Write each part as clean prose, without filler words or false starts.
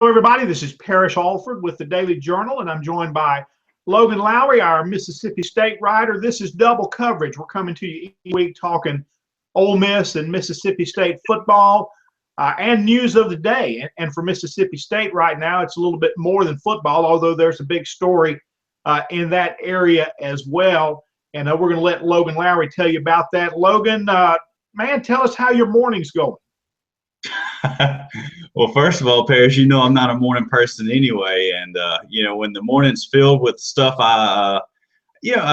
Hello, everybody. This is Parrish Alford with the Daily Journal, and I'm joined by Logan Lowry, our Mississippi State writer. This is double coverage. We're coming to you each week talking Ole Miss and Mississippi State football and news of the day. And for Mississippi State right now, it's a little bit more than football, although there's a big story in that area as well. And we're going to let Logan Lowry tell you about that. Logan, man, tell us how your morning's going. Well, first of all, Parrish, I'm not a morning person anyway, and when the morning's filled with stuff, I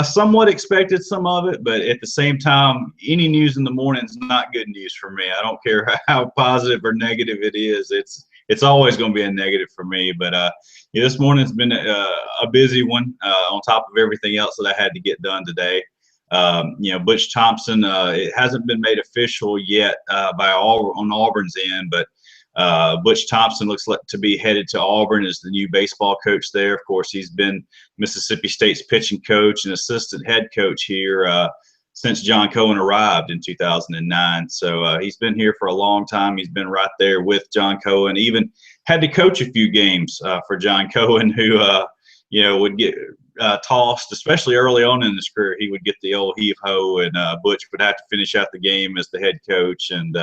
somewhat expected some of it, but at the same time, any news in the morning is not good news for me. I don't care how positive or negative it is; it's always going to be a negative for me. But this morning's been a busy one on top of everything else that I had to get done today. Butch Thompson, it hasn't been made official yet on Auburn's end, but Butch Thompson looks like to be headed to Auburn as the new baseball coach there. Of course, he's been Mississippi State's pitching coach and assistant head coach here since John Cohen arrived in 2009. So he's been here for a long time. He's been right there with John Cohen, even had to coach a few games for John Cohen, who would get tossed, especially early on in his career. He would get the old heave-ho, and Butch would have to finish out the game as the head coach. And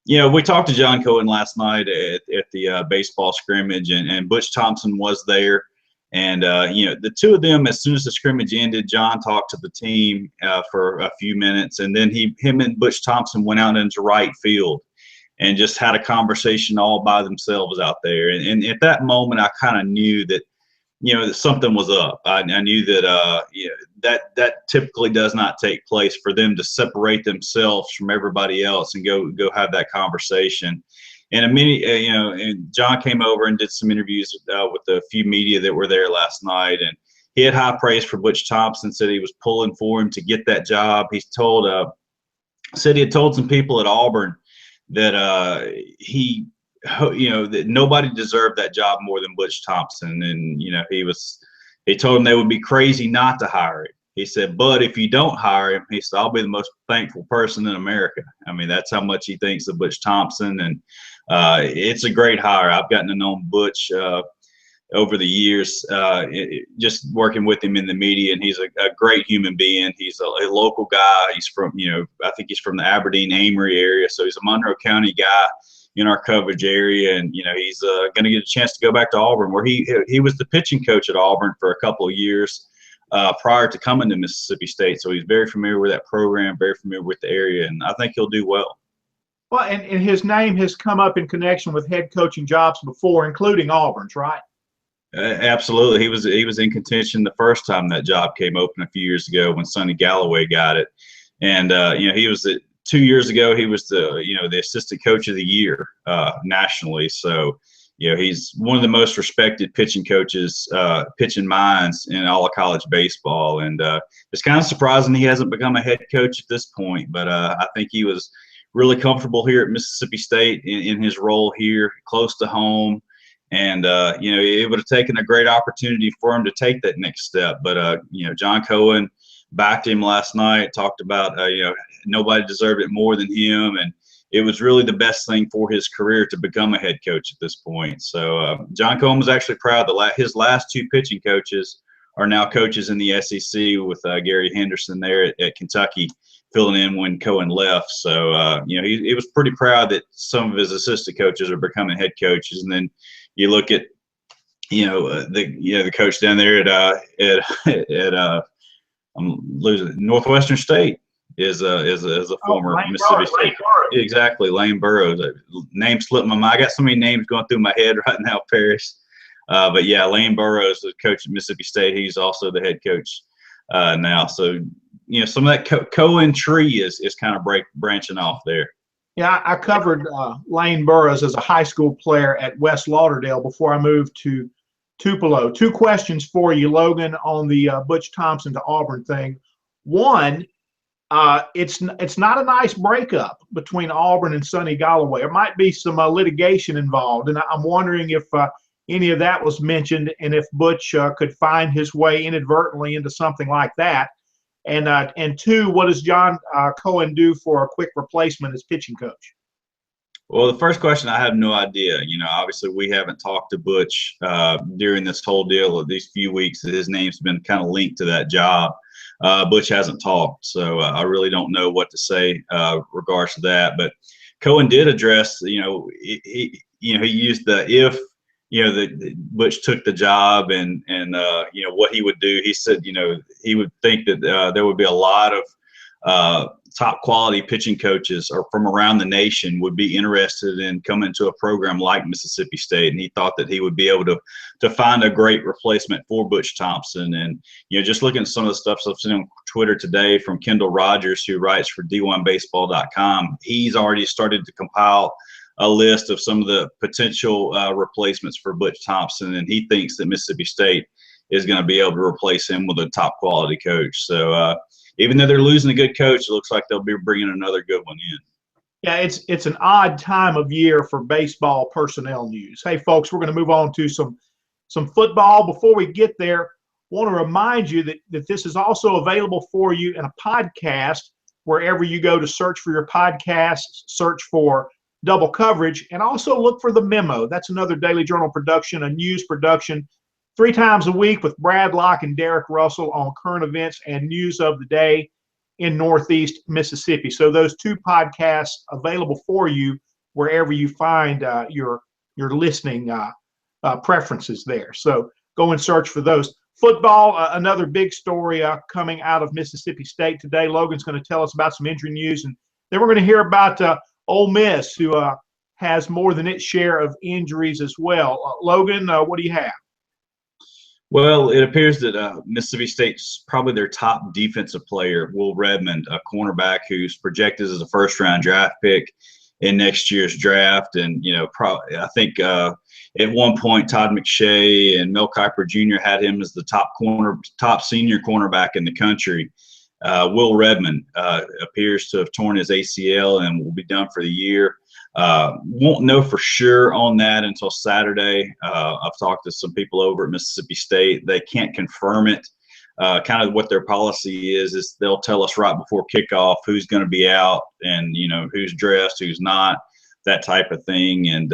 we talked to John Cohen last night at the baseball scrimmage, and Butch Thompson was there. And the two of them, as soon as the scrimmage ended, John talked to the team for a few minutes, and then him and Butch Thompson went out into right field and just had a conversation all by themselves out there. And at that moment, I kind of knew that that something was up. I knew that that typically does not take place, for them to separate themselves from everybody else and go have that conversation. And and John came over and did some interviews with a few media that were there last night, and he had high praise for Butch Thompson. Said he was pulling for him to get that job. Said he had told some people at Auburn that that nobody deserved that job more than Butch Thompson. And, he told him they would be crazy not to hire him. He said, but if you don't hire him, he said, I'll be the most thankful person in America. I mean, that's how much he thinks of Butch Thompson. And it's a great hire. I've gotten to know Butch over the years, just working with him in the media, and he's a great human being. He's a local guy. He's from, I think he's from the Aberdeen Amory area. So he's a Monroe County guy in our coverage area, and he's going to get a chance to go back to Auburn, where he was the pitching coach at Auburn for a couple of years prior to coming to Mississippi State. So he's very familiar with that program, very familiar with the area, and I think he'll do well. Well, and his name has come up in connection with head coaching jobs before, including Auburn's, right? Absolutely. He was in contention the first time that job came open a few years ago when Sonny Galloway got it, and he was 2 years ago, he was the assistant coach of the year nationally. So, he's one of the most respected pitching coaches, pitching minds in all of college baseball. And it's kind of surprising he hasn't become a head coach at this point. But I think he was really comfortable here at Mississippi State in his role here, close to home. And, it would have taken a great opportunity for him to take that next step. But, John Cohen backed him last night, talked about, nobody deserved it more than him. And it was really the best thing for his career to become a head coach at this point. So John Cohen was actually proud that his last two pitching coaches are now coaches in the SEC, with Gary Henderson there at Kentucky filling in when Cohen left. So, he was pretty proud that some of his assistant coaches are becoming head coaches. And then you look at, the coach down there at Northwestern State is a former Mississippi State. Exactly, Lane Burroughs. Name slipped my mind. I got so many names going through my head right now, Parrish. But yeah, Lane Burroughs is coach at Mississippi State. He's also the head coach now. So some of that Cohen tree is kind of branching off there. Yeah, I covered Lane Burroughs as a high school player at West Lauderdale before I moved to Tupelo. Two questions for you, Logan, on the Butch Thompson to Auburn thing. One, it's not a nice breakup between Auburn and Sonny Galloway. There might be some litigation involved, and I'm wondering if any of that was mentioned, and if Butch could find his way inadvertently into something like that. And two, what does John Cohen do for a quick replacement as pitching coach? Well, the first question, I have no idea. Obviously we haven't talked to Butch during this whole deal of these few weeks. His name's been kind of linked to that job. Butch hasn't talked, so I really don't know what to say regards to that. But Cohen did address, he used the if, Butch took the job and what he would do. He said, he would think that there would be a lot of top quality pitching coaches or from around the nation would be interested in coming to a program like Mississippi State. And he thought that he would be able to find a great replacement for Butch Thompson. And, just looking at some of the stuff I've seen on Twitter today from Kendall Rogers, who writes for D1Baseball.com, he's already started to compile a list of some of the potential replacements for Butch Thompson. And he thinks that Mississippi State is going to be able to replace him with a top quality coach. So, even though they're losing a good coach, it looks like they'll be bringing another good one in. Yeah, it's an odd time of year for baseball personnel news. Hey, folks, we're going to move on to some football. Before we get there, I want to remind you that this is also available for you in a podcast wherever you go to search for your podcast, search for Double Coverage, and also look for The Memo. That's another Daily Journal production, a news production, 3 times a week with Brad Locke and Derek Russell on current events and news of the day in Northeast Mississippi. So those 2 podcasts available for you wherever you find your listening preferences there. So go and search for those. Football, another big story coming out of Mississippi State today. Logan's going to tell us about some injury news, and then we're going to hear about Ole Miss, who has more than its share of injuries as well. Logan, what do you have? Well, it appears that Mississippi State's probably their top defensive player, Will Redmond, a cornerback who's projected as a first-round draft pick in next year's draft. And, I think at one point Todd McShay and Mel Kiper Jr. had him as the top senior cornerback in the country. Will Redmond appears to have torn his ACL and will be done for the year. Won't know for sure on that until Saturday. I've talked to some people over at Mississippi State. They can't confirm it. Kind of what their policy is they'll tell us right before kickoff who's going to be out and, who's dressed, who's not, that type of thing. And,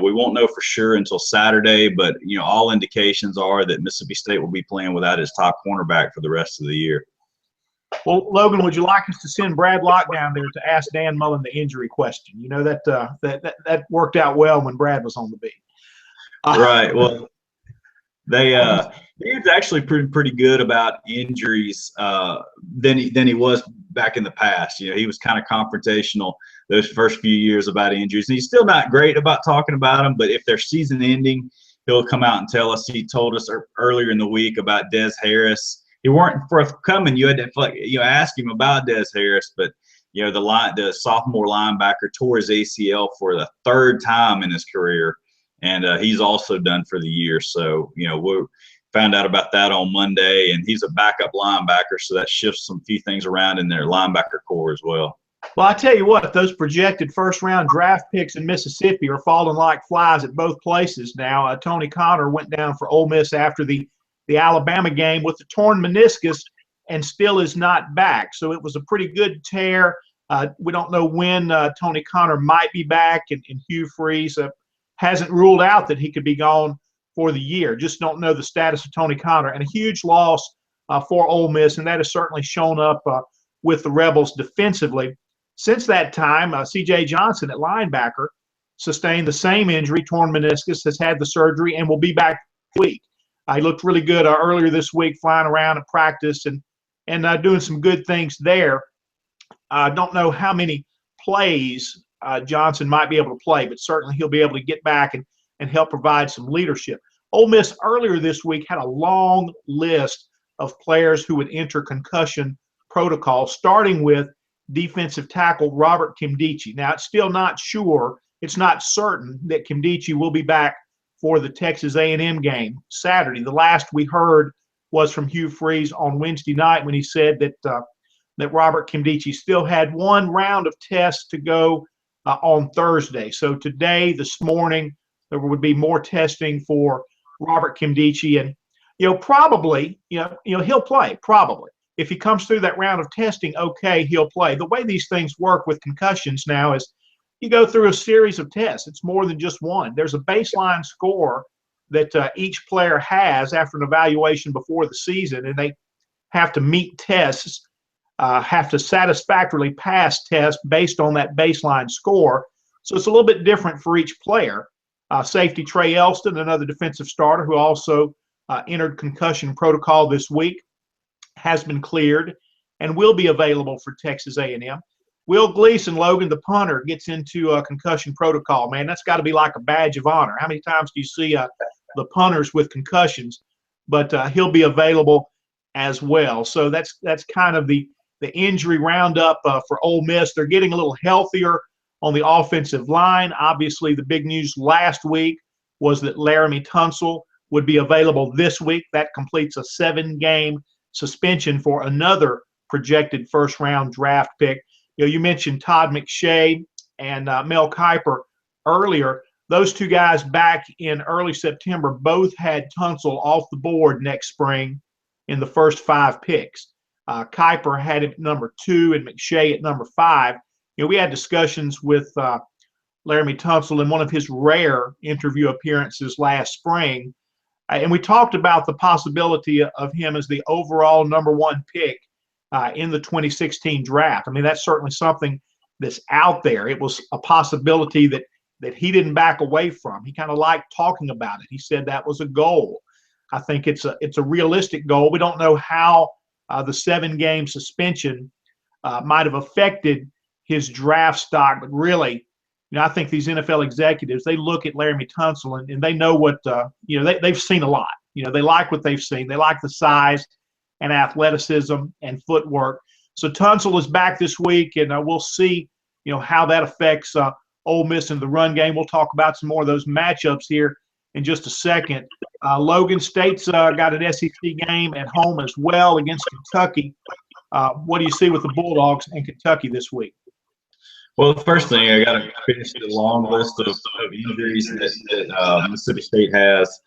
we won't know for sure until Saturday, but, all indications are that Mississippi State will be playing without his top cornerback for the rest of the year. Well, Logan, would you like us to send Brad Locke down there to ask Dan Mullen the injury question? That worked out well when Brad was on the beat. Right. Well, he's actually pretty good about injuries than he was back in the past. He was kind of confrontational those first few years about injuries. And he's still not great about talking about them, but if they're season ending, he'll come out and tell us. He told us earlier in the week about Des Harris. He weren't forthcoming. You had to ask him about Des Harris, but the sophomore linebacker tore his ACL for the 3rd time in his career, and he's also done for the year. So we found out about that on Monday, and he's a backup linebacker, so that shifts some few things around in their linebacker core as well. Well, I tell you what, those projected first-round draft picks in Mississippi are falling like flies at both places now. Tony Connor went down for Ole Miss after the Alabama game with the torn meniscus and still is not back. So it was a pretty good tear. We don't know when Tony Connor might be back, and Hugh Freeze hasn't ruled out that he could be gone for the year. Just don't know the status of Tony Connor. And a huge loss for Ole Miss, and that has certainly shown up with the Rebels defensively. Since that time, C.J. Johnson at linebacker sustained the same injury, torn meniscus, has had the surgery, and will be back this week. He looked really good earlier this week, flying around at practice and doing some good things there. I don't know how many plays Johnson might be able to play, but certainly he'll be able to get back and help provide some leadership. Ole Miss earlier this week had a long list of players who would enter concussion protocol, starting with defensive tackle Robert Kimdichie. Now, it's still not sure, it's not certain that Kimdichie will be back for the Texas A&M game Saturday. The last we heard was from Hugh Freeze on Wednesday night when he said that Robert Kimdichie still had 1 round of tests to go on Thursday. So today, this morning, there would be more testing for Robert Kimdichie, and probably he'll play. Probably, if he comes through that round of testing, okay, he'll play. The way these things work with concussions now is you go through a series of tests. It's more than just one. There's a baseline score that each player has after an evaluation before the season, and they have to meet tests, have to satisfactorily pass tests based on that baseline score. So it's a little bit different for each player. Safety Trey Elston, another defensive starter who also entered concussion protocol this week, has been cleared and will be available for Texas A&M. Will Gleason, Logan, the punter, gets into a concussion protocol. Man, that's got to be like a badge of honor. How many times do you see the punters with concussions? But he'll be available as well. So that's kind of the injury roundup for Ole Miss. They're getting a little healthier on the offensive line. Obviously, the big news last week was that Laramie Tunsil would be available this week. That completes a 7-game suspension for another projected first-round draft pick. You mentioned Todd McShay and Mel Kiper earlier. Those two guys back in early September both had Tunsil off the board next spring in the first 5 picks. Kiper had it at number 2 and McShay at number 5. We had discussions with Laramie Tunsil in one of his rare interview appearances last spring, and we talked about the possibility of him as the overall number 1 pick in the 2016 draft. I mean, that's certainly something that's out there. It was a possibility that he didn't back away from. He kind of liked talking about it. He said that was a goal. I think it's a realistic goal. We don't know how the 7-game suspension might have affected his draft stock, but really, I think these NFL executives, they look at Laramie Tunsil and they know what they've seen a lot. They like what they've seen. They like the size and athleticism and footwork. So Tunsil is back this week, and we'll see how that affects Ole Miss in the run game. We'll talk about some more of those matchups here in just a second. Logan State's got an SEC game at home as well against Kentucky. What do you see with the Bulldogs and Kentucky this week? Well, the first thing, I got to finish the long list of injuries that Mississippi State has.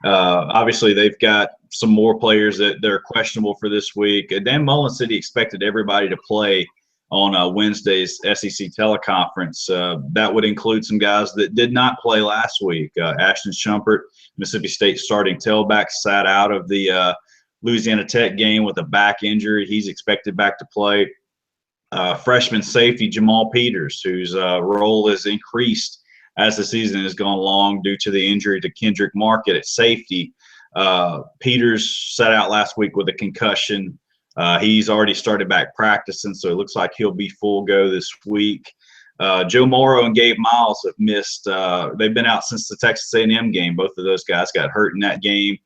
Obviously, they've got some more players that they're questionable for this week. Dan Mullen said he expected everybody to play on Wednesday's SEC teleconference. That would include some guys that did not play last week. Ashton Shumpert, Mississippi State starting tailback, sat out of the Louisiana Tech game with a back injury. He's expected back to play. Freshman safety Jamal Peters, whose role has increased as the season has gone along due to the injury to Kendrick Market at safety. Peters sat out last week with a concussion. He's already started back practicing, so it looks like he'll be full go this week. Joe Morrow and Gabe Miles have missed. They've been out since the Texas A&M game. Both of those guys got hurt in that game.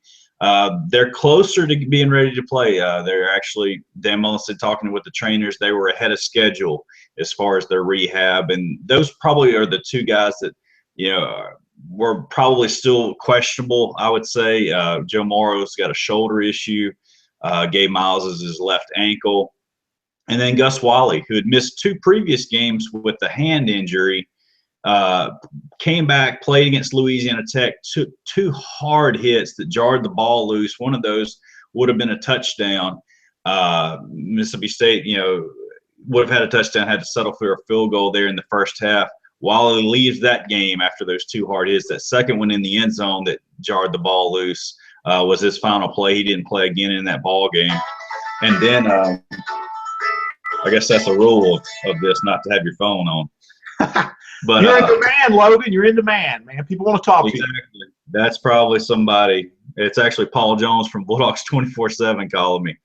They're closer to being ready to play. They're actually, Dan Mullen said, talking with the trainers, they were ahead of schedule as far as their rehab. And those probably are the two guys that, were probably still questionable, I would say. Joe Morrow's got a shoulder issue. Gabe Miles is his left ankle. And then Gus Wally, who had missed 2 previous games with the hand injury, came back, played against Louisiana Tech, took 2 hard hits that jarred the ball loose. One of those would have been a touchdown. Mississippi State, would have had a touchdown, had to settle for a field goal there in the first half. Wally leaves that game after those 2 hard hits. That second one in the end zone that jarred the ball loose was his final play. He didn't play again in that ball game. And then I guess that's a rule of this, not to have your phone on. But you're in demand, Logan. You're in demand, man. People want to talk to you. That's probably somebody. It's actually Paul Jones from Bulldogs 24/7 calling me.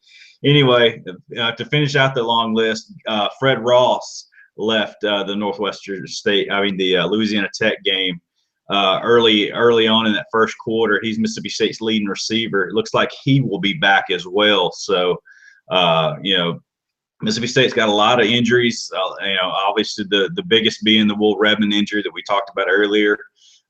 Anyway, to finish out the long list, Fred Ross left the the Louisiana Tech game early on in that first quarter. He's Mississippi State's leading receiver. It looks like he will be back as well. So, Mississippi State's got a lot of injuries. Obviously the biggest being the Will Redmond injury that we talked about earlier.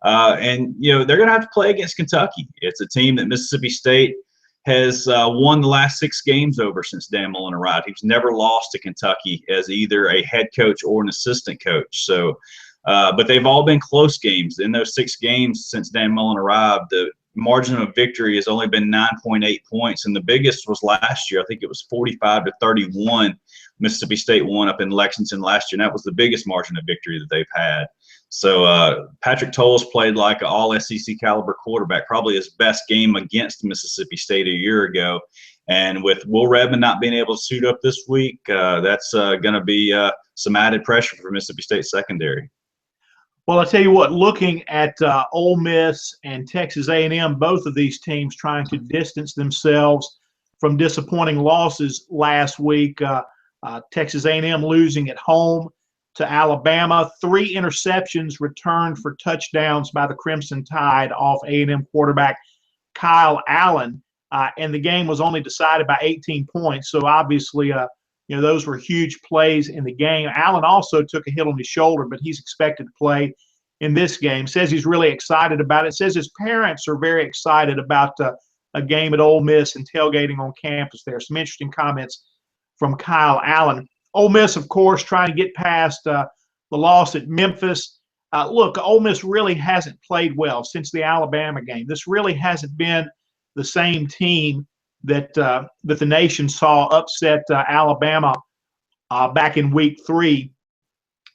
And they're going to have to play against Kentucky. It's a team that Mississippi State has won the last 6 games over since Dan Mullen arrived. He's never lost to Kentucky as either a head coach or an assistant coach. So, but they've all been close games. In those 6 games since Dan Mullen arrived, margin of victory has only been 9.8 points, and the biggest was last year. I think it was 45-31. Mississippi State won up in Lexington last year, and that was the biggest margin of victory that they've had. So Patrick Towles played like an all SEC caliber quarterback, probably his best game against Mississippi State a year ago. And with Will Redmond not being able to suit up this week, that's going to be some added pressure for Mississippi State secondary. Well, I'll tell you what, looking at Ole Miss and Texas A&M, both of these teams trying to distance themselves from disappointing losses last week. Texas A&M losing at home to Alabama. 3 interceptions returned for touchdowns by the Crimson Tide off A&M quarterback Kyle Allen. And the game was only decided by 18 points. So obviously, those were huge plays in the game. Allen also took a hit on his shoulder, but he's expected to play in this game. Says he's really excited about it. Says his parents are very excited about a game at Ole Miss and tailgating on campus there. Some interesting comments from Kyle Allen. Ole Miss, of course, trying to get past the loss at Memphis. Look, Ole Miss really hasn't played well since the Alabama game. This really hasn't been the same team that the nation saw upset Alabama back in week 3.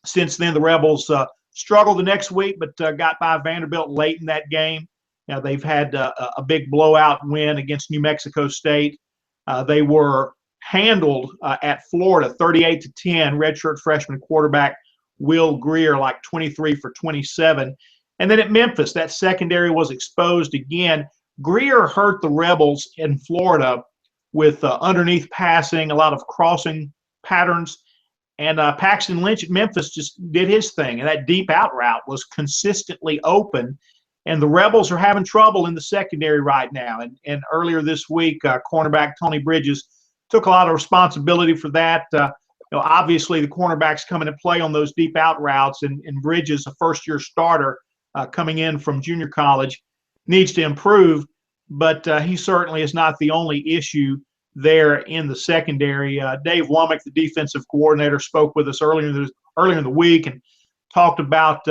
Since then, the Rebels struggled the next week, but got by Vanderbilt late in that game. Now, they've had a big blowout win against New Mexico State. They were handled at Florida 38-10. Redshirt freshman quarterback Will Grier, like 23 for 27. And then at Memphis, that secondary was exposed again. Grier hurt the Rebels in Florida with underneath passing, a lot of crossing patterns. And Paxton Lynch at Memphis just did his thing. And that deep out route was consistently open. And the Rebels are having trouble in the secondary right now. And earlier this week, cornerback Tony Bridges took a lot of responsibility for that. Obviously, the cornerbacks come into play on those deep out routes. And Bridges, a first-year starter coming in from junior college, needs to improve, but he certainly is not the only issue there in the secondary. Dave Womack, the defensive coordinator, spoke with us earlier in the week and talked about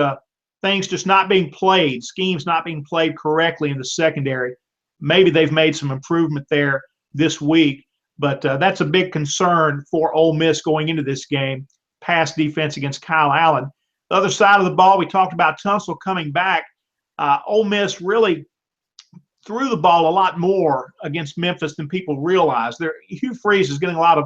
things just not being played, schemes not being played correctly in the secondary. Maybe they've made some improvement there this week, but that's a big concern for Ole Miss going into this game, pass defense against Kyle Allen. The other side of the ball, we talked about Tunsil coming back. Ole Miss really threw the ball a lot more against Memphis than people realize. Hugh Freeze is getting a lot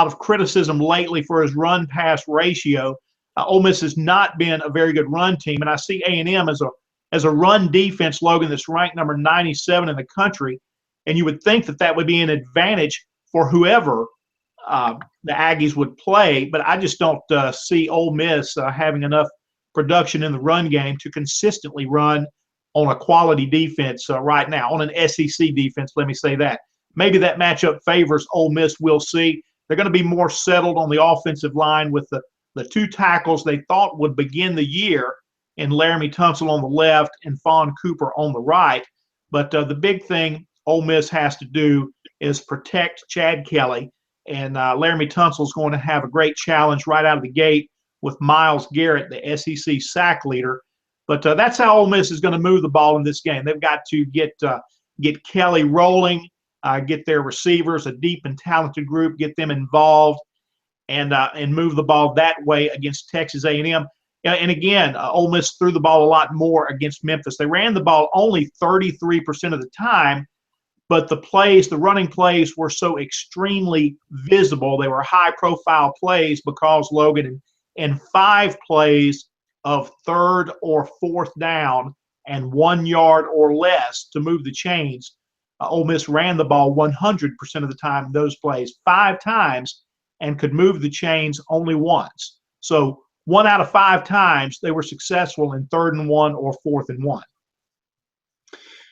of criticism lately for his run-pass ratio. Ole Miss has not been a very good run team, and I see A&M as a run defense, Logan, that's ranked number 97 in the country, and you would think that would be an advantage for whoever the Aggies would play, but I just don't see Ole Miss having enough production in the run game to consistently run on a quality defense right now, on an SEC defense, let me say that. Maybe that matchup favors Ole Miss, we'll see. They're going to be more settled on the offensive line with the 2 tackles they thought would begin the year in Laramie Tunsil on the left and Fawn Cooper on the right. But the big thing Ole Miss has to do is protect Chad Kelly, and Laramie Tunsil is going to have a great challenge right out of the gate with Myles Garrett, the SEC sack leader. But that's how Ole Miss is going to move the ball in this game. They've got to get Kelly rolling, get their receivers, a deep and talented group, get them involved, and move the ball that way against Texas A&M. And again, Ole Miss threw the ball a lot more against Memphis. They ran the ball only 33% of the time, but the running plays were so extremely visible. They were high-profile plays because, Logan, in 5 plays of 3rd or 4th down and 1 yard or less to move the chains, Ole Miss ran the ball 100% of the time in those plays 5 times and could move the chains only once. So 1 out of 5 times they were successful in 3rd and 1 or 4th and 1.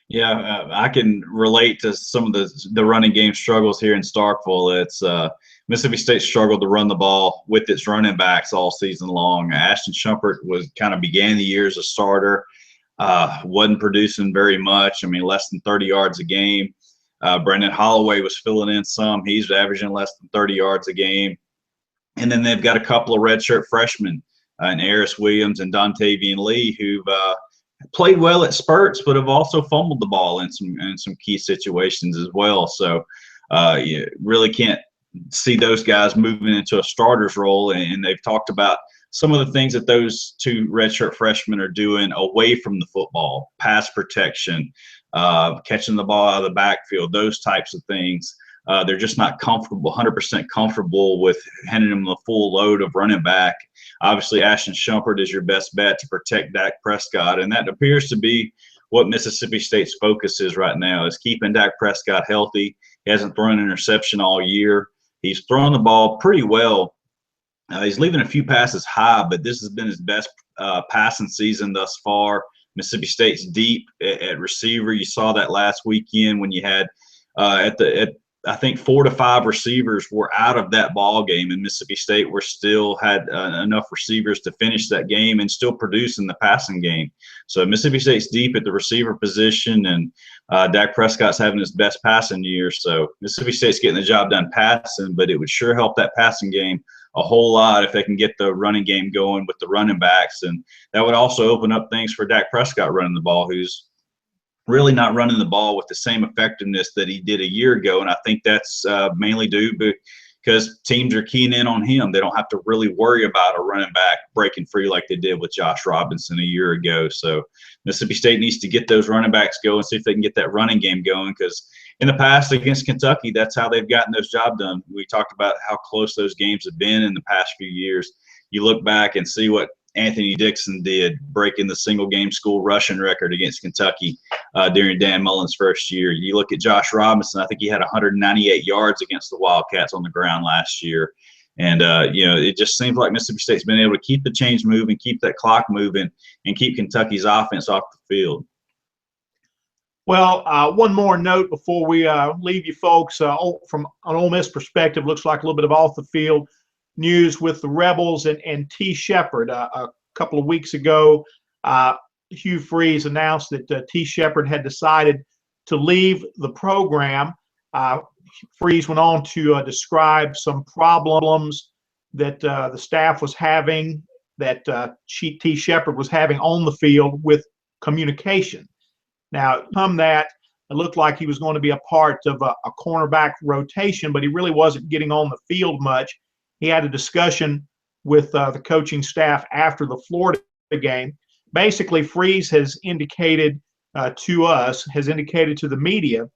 Yeah, I can relate to some of the running game struggles here in Starkville. It's Mississippi State struggled to run the ball with its running backs all season long. Ashton Shumpert began the year as a starter, wasn't producing very much. I mean, less than 30 yards a game. Brendan Holloway was filling in some. He's averaging less than 30 yards a game. And then they've got a couple of redshirt freshmen, and Aris Williams and Dontavian Lee, who've played well at spurts, but have also fumbled the ball in some key situations as well. So you really can't see those guys moving into a starter's role. And they've talked about some of the things that those two redshirt freshmen are doing away from the football, pass protection, catching the ball out of the backfield, those types of things. They're just not comfortable, 100% comfortable with handing them the full load of running back. Obviously, Ashton Shumpert is your best bet to protect Dak Prescott, and that appears to be what Mississippi State's focus is right now, is keeping Dak Prescott healthy. He hasn't thrown an interception all year. He's thrown the ball pretty well. He's leaving a few passes high, but this has been his best passing season thus far. Mississippi State's deep at receiver. You saw that last weekend when you had I think 4 to 5 receivers were out of that ball game, and Mississippi State were still had enough receivers to finish that game and still produce in the passing game. So Mississippi State's deep at the receiver position, and Dak Prescott's having his best passing year. So Mississippi State's getting the job done passing, but it would sure help that passing game a whole lot if they can get the running game going with the running backs, and that would also open up things for Dak Prescott running the ball, who's really not running the ball with the same effectiveness that he did a year ago. And I think that's mainly due because teams are keying in on him. They don't have to really worry about a running back breaking free like they did with Josh Robinson a year ago. So Mississippi State needs to get those running backs going, see if they can get that running game going, because in the past against Kentucky, that's how they've gotten those jobs done. We talked about how close those games have been in the past few years. You look back and see what Anthony Dixon did, breaking the single game school rushing record against Kentucky during Dan Mullen's first year. You look at Josh Robinson, I think he had 198 yards against the Wildcats on the ground last year. And, it just seems like Mississippi State's been able to keep the chains moving, keep that clock moving, and keep Kentucky's offense off the field. Well, one more note before we leave you folks. From an Ole Miss perspective, looks like a little bit of off the field news with the Rebels and T. Shepard. A couple of weeks ago, Hugh Freeze announced that T. Shepard had decided to leave the program. Freeze went on to describe some problems that the staff was having, that T. Shepard was having on the field with communication. Now, from that, it looked like he was going to be a part of a cornerback rotation, but he really wasn't getting on the field much. He had a discussion with the coaching staff after the Florida game. Basically, Freeze has indicated indicated to the media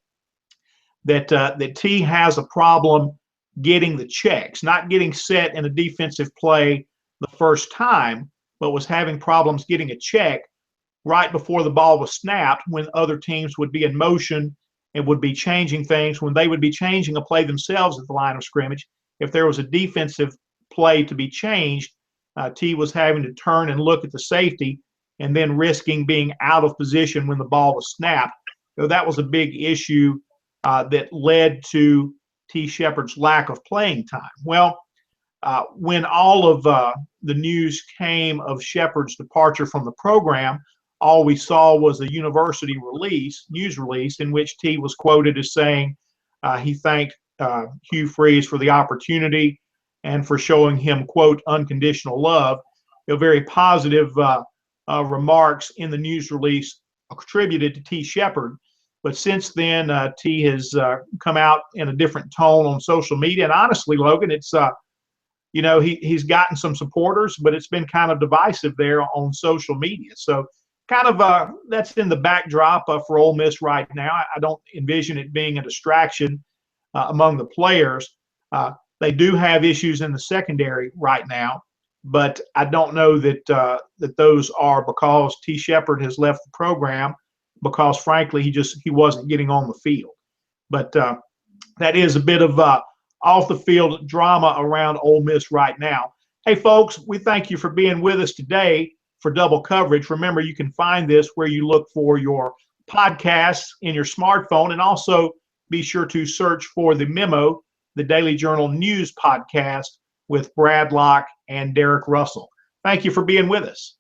that T has a problem getting the checks, not getting set in a defensive play the first time, but was having problems getting a check right before the ball was snapped, when other teams would be in motion and would be changing things, when they would be changing a play themselves at the line of scrimmage. If there was a defensive play to be changed, T was having to turn and look at the safety and then risking being out of position when the ball was snapped. So that was a big issue that led to T. Shepard's lack of playing time. Well, when all of the news came of Shepard's departure from the program, all we saw was a university news release, in which T was quoted as saying he thanked Hugh Freeze for the opportunity and for showing him, quote, unconditional love. Very positive remarks in the news release attributed to T. Shepard. But since then, T has come out in a different tone on social media. And honestly, Logan, it's, he's gotten some supporters, but it's been kind of divisive there on social media. So kind of that's in the backdrop for Ole Miss right now. I don't envision it being a distraction among the players. They do have issues in the secondary right now, but I don't know that that those are because T. Shepard has left the program, because frankly he wasn't getting on the field. But that is a bit of off the field drama around Ole Miss right now. Hey folks, we thank you for being with us today for Double Coverage. Remember, you can find this where you look for your podcasts in your smartphone, and also be sure to search for The Memo, the Daily Journal News podcast with Brad Locke and Derek Russell. Thank you for being with us.